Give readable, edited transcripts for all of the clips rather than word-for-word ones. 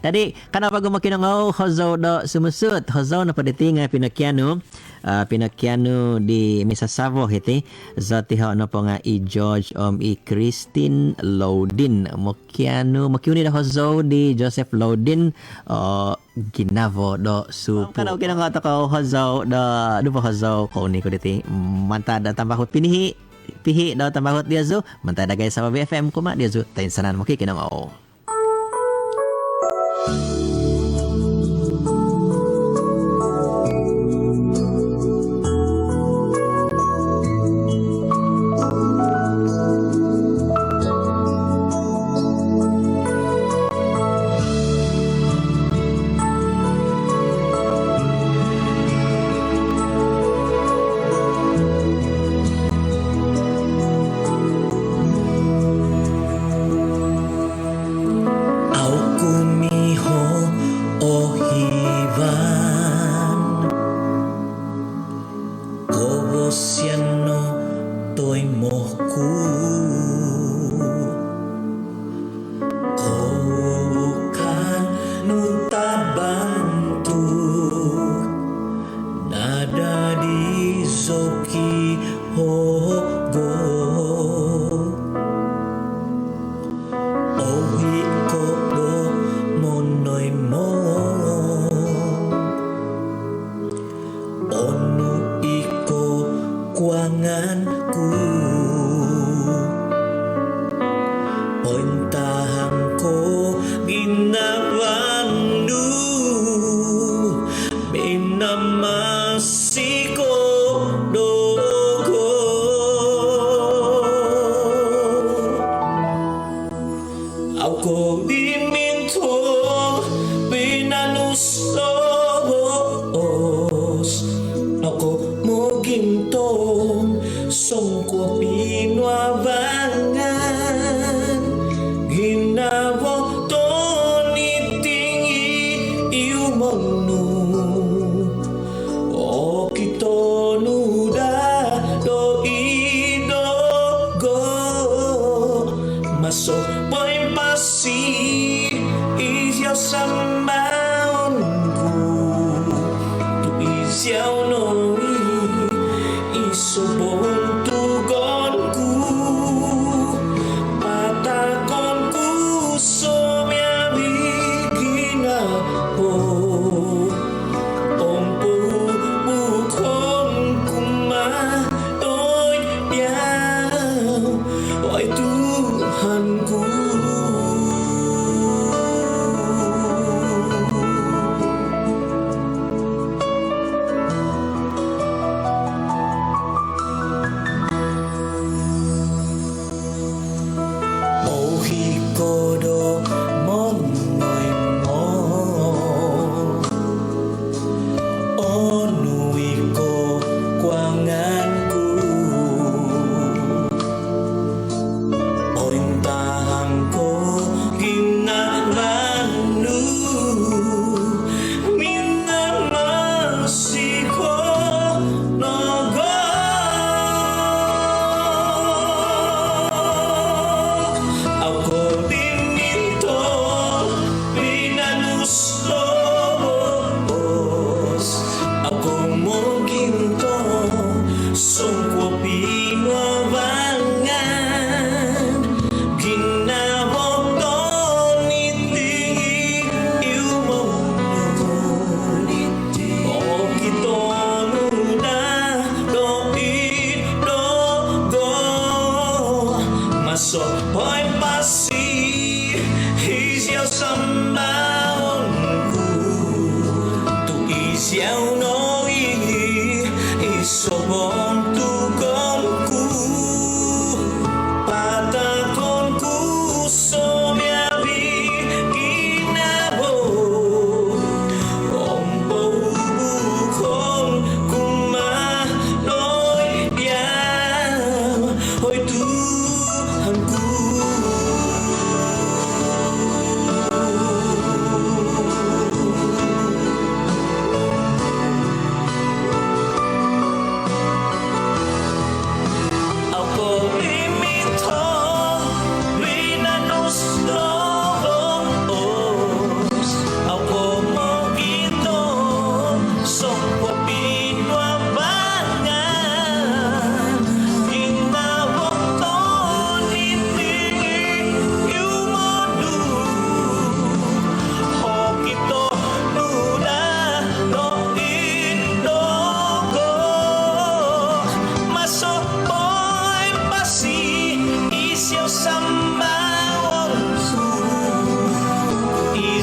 Tadi kenapa gue makin ngau Hozo do sumusut Hozo na padating Pinocchiano Pinocchiano di Misa Savo hiti zati ho no po nga i George i Christine Lodin Mokiuni da Hozo di Joseph Lodin ginavo do supo kana kinang ko Hozo do po Hozo ko ni ko diti mantada tambahot pihi daw tambahot dia zo mantada guys sa BFM kuma dia zo tayin sanan mo kinang o.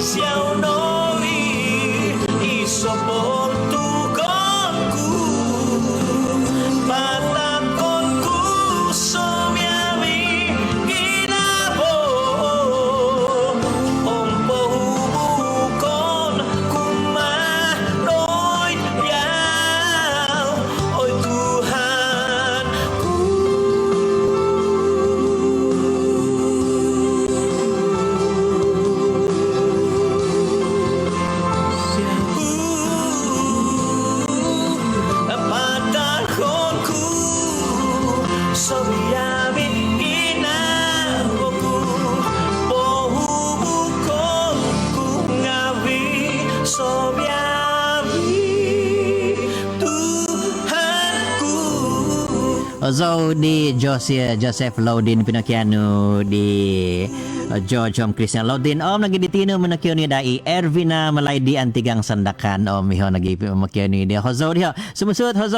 Siao noi isopong tugonku patakonku sumiami ginabo ompo hubukon kumanoy yaw oy Tuhanku. Patakonku sobiami inaboku pohubukonku ngawi sobiami Tuhanku. Zo di Joseph Laudin pinakiano di George Om Christian Laudin om lagi ditino menakyo ni dai Ervina Malay di Antigang Sandakan om iho lagi makyo ni dia Hozo dia sumusut Hozo